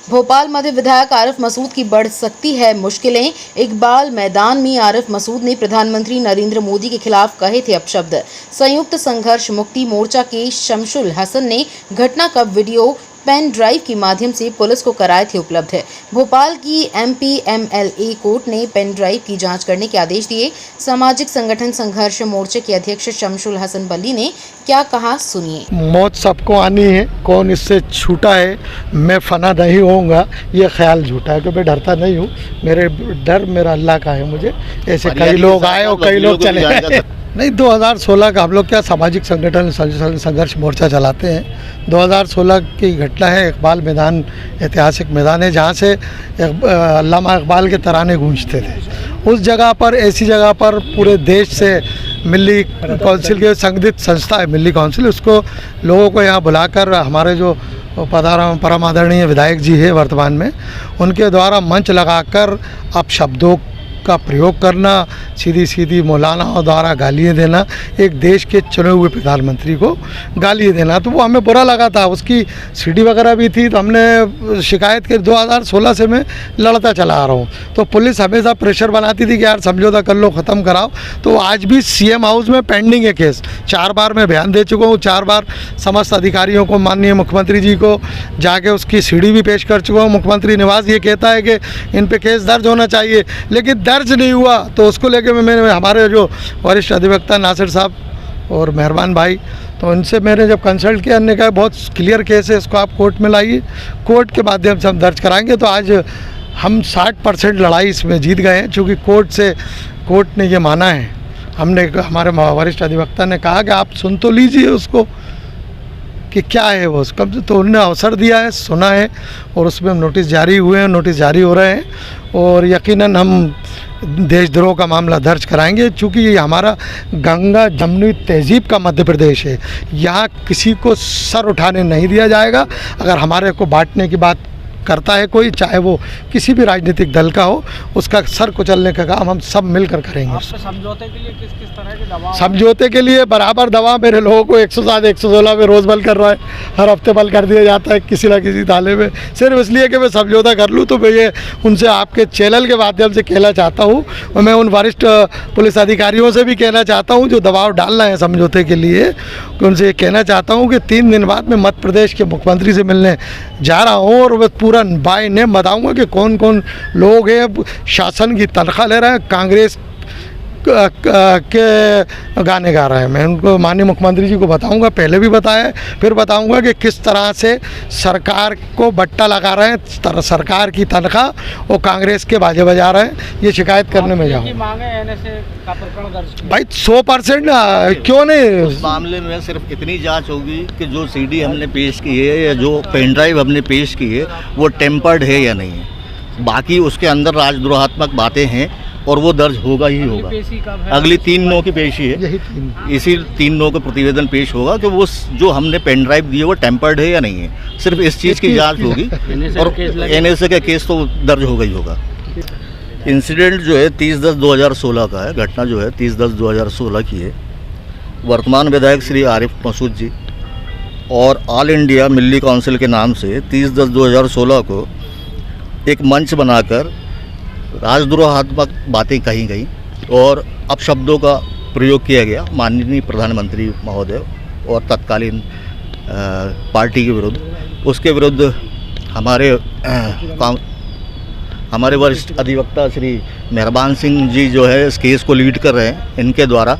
भोपाल मध्य विधायक आरिफ मसूद की बढ़ सकती है मुश्किलें। इकबाल मैदान में आरिफ मसूद ने प्रधानमंत्री नरेंद्र मोदी के खिलाफ कहे थे अपशब्द। संयुक्त संघर्ष मुक्ति मोर्चा के शमशुल हसन ने घटना का वीडियो पेन ड्राइव के माध्यम से पुलिस को कराए थे उपलब्ध है। भोपाल की MPMLA कोर्ट ने पेन ड्राइव की जांच करने के आदेश दिए। सामाजिक संगठन संघर्ष मोर्चे के अध्यक्ष शमशुल हसन बल्ली ने क्या कहा, सुनिए। मौत सबको आनी है, कौन इससे छूटा है, मैं फना नहीं होऊंगा, ये ख्याल झूठा है, क्योंकि मैं डरता नहीं हूँ। मेरा अल्लाह का है। मुझे ऐसे कई लोग आए और कई लोग चले गए। नहीं, 2016 का हम लोग क्या सामाजिक संगठन संघर्ष मोर्चा चलाते हैं। 2016 की घटना है। इकबाल मैदान ऐतिहासिक मैदान है जहाँ से अल्लामा इकबाल के तराने गूंजते थे। उस जगह पर, ऐसी जगह पर पूरे देश से मिली काउंसिल के संगठित संस्था है मिली काउंसिल, उसको लोगों को यहाँ बुलाकर हमारे जो परम आदरणीय विधायक जी है वर्तमान में, उनके द्वारा मंच लगाकर अब शब्दों का प्रयोग करना, सीधी मौलानाओं द्वारा गालियाँ देना, एक देश के चुने हुए प्रधानमंत्री को गालियाँ देना, तो वो हमें बुरा लगा था। उसकी सीडी वगैरह भी थी, तो हमने शिकायत की। 2016 से मैं लड़ता चला आ रहा हूँ। तो पुलिस हमेशा प्रेशर बनाती थी कि यार समझौता कर लो, ख़त्म कराओ। तो आज भी CM हाउस में पेंडिंग है केस। 4 बार मैं बयान दे चुका हूँ, 4 बार समस्त अधिकारियों को, माननीय मुख्यमंत्री जी को जाके उसकी सीडी भी पेश कर चुका हूँ। मुख्यमंत्री निवास ये कहता है कि इन पे केस दर्ज होना चाहिए, लेकिन दर्ज नहीं हुआ। तो उसको लेके मैंने हमारे जो वरिष्ठ अधिवक्ता नासिर साहब और मेहरबान भाई, तो उनसे मैंने जब कंसल्ट किया, उन्होंने कहा बहुत क्लियर केस है, इसको आप कोर्ट में लाइए, कोर्ट के माध्यम से हम दर्ज कराएंगे। तो आज हम 60% लड़ाई इसमें जीत गए हैं, चूँकि कोर्ट ने ये माना है। हमारे वरिष्ठ अधिवक्ता ने कहा कि आप सुन तो लीजिए उसको कि क्या है वो, कब से तो उन्होंने अवसर दिया है, सुना है, और उसमें नोटिस जारी हुए हैं, नोटिस जारी हो रहे हैं, और यकीनन हम देशद्रोह का मामला दर्ज कराएंगे। चूँकि ये हमारा गंगा जमुनी तहजीब का मध्य प्रदेश है, यहाँ किसी को सर उठाने नहीं दिया जाएगा। अगर हमारे को बांटने की बात करता है कोई, चाहे वो किसी भी राजनीतिक दल का हो, उसका सर कुचलने का काम हम सब मिलकर करेंगे। समझौते के लिए किस तरह के दबाव? समझौते के लिए बराबर दबाव मेरे लोगों को 107, 116 में रोज़ बल कर रहा है, हर हफ्ते बल कर दिया जाता है किसी न किसी ताले में, सिर्फ इसलिए कि मैं समझौता कर लूँ। तो मैं ये उनसे आपके चैनल के माध्यम से कहना चाहता हूँ, और मैं उन वरिष्ठ पुलिस अधिकारियों से भी कहना चाहता हूँ जो दबाव डालना है समझौते के लिए, कि उनसे ये कहना चाहता हूँ कि 3 दिन बाद मैं मध्य प्रदेश के मुख्यमंत्री से मिलने जा रहा हूँ, और वह पूरा बाय नेम बताऊंगा कि कौन कौन लोग हैं शासन की तनख्वाह ले रहे हैं, कांग्रेस के गाने गा रहे हैं। मैं उनको माननीय मुख्यमंत्री जी को बताऊंगा, पहले भी बताया, फिर बताऊंगा कि किस तरह से सरकार को बट्टा लगा रहे हैं, सरकार की तनख्वाह और कांग्रेस के बाजे बजा रहे हैं। ये शिकायत करने में जाऊँ भाई 100%। क्यों नहीं? उस मामले में सिर्फ इतनी जांच होगी कि जो CD हमने पेश की है या जो पेन ड्राइव हमने पेश की है वो टेम्पर्ड है या नहीं है। बाकी उसके अंदर राजद्रोहात्मक बातें हैं और वो दर्ज होगा ही होगा। अगली 3 नो की पेशी है, इसी 3 नो का प्रतिवेदन पेश होगा कि वो जो हमने पेन ड्राइव दी है वो टेम्पर्ड है या नहीं है। सिर्फ इस चीज़ की जांच होगी, और NSA का केस तो दर्ज होगा ही होगा। इंसिडेंट जो है 30/10/2016 का है। घटना जो है 30/10/2016 की है। वर्तमान विधायक श्री आरिफ मसूद जी और ऑल इंडिया मिली काउंसिल के नाम से 30/10/2016 को एक मंच बनाकर राजद्रोहात्मक बातें कही गई और अपशब्दों का प्रयोग किया गया माननीय प्रधानमंत्री महोदय और तत्कालीन पार्टी के विरुद्ध। उसके विरुद्ध हमारे वरिष्ठ अधिवक्ता श्री मेहरबान सिंह जी जो है इस केस को लीड कर रहे हैं। इनके द्वारा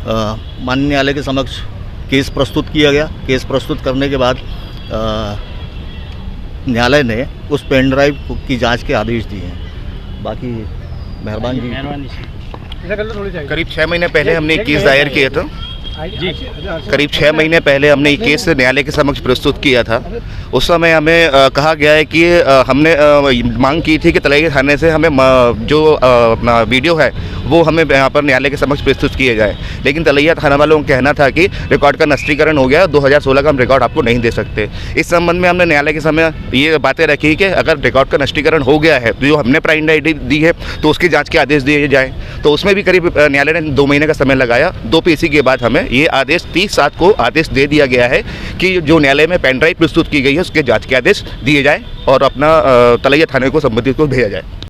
माननीय न्यायालय के समक्ष केस प्रस्तुत किया गया। केस प्रस्तुत करने के बाद न्यायालय ने उस पेन ड्राइव की जांच के आदेश दिए हैं। बाकी मेहरबानी जी। करीब 6 महीने पहले हमने एक केस दायर किया था। करीब 6 महीने पहले हमने ये केस न्यायालय के समक्ष प्रस्तुत किया था। उस समय हमें कहा गया है कि हमने मांग की थी कि तलाई थाने से हमें जो अपना वीडियो है वो हमें यहाँ पर न्यायालय के समक्ष प्रस्तुत किए जाए। लेकिन तलैया थाना वालों का कहना था कि रिकॉर्ड का नष्टीकरण हो गया, 2016 का हम रिकॉर्ड आपको नहीं दे सकते। इस संबंध में हमने न्यायालय के समय ये बातें रखी कि अगर रिकॉर्ड का नष्टीकरण हो गया है तो जो हमने प्राइम राइट दी है तो उसकी जाँच के आदेश दिए जाए। तो उसमें भी करीब न्यायालय ने 2 महीने का समय लगाया। 2 पेशी के बाद हमें ये आदेश 30/7 को आदेश दे दिया गया है कि जो न्यायालय में पेन ड्राइव प्रस्तुत की गई है उसके जाँच के आदेश दिए जाए और अपना तलैया थाने को संबंधित को भेजा जाए।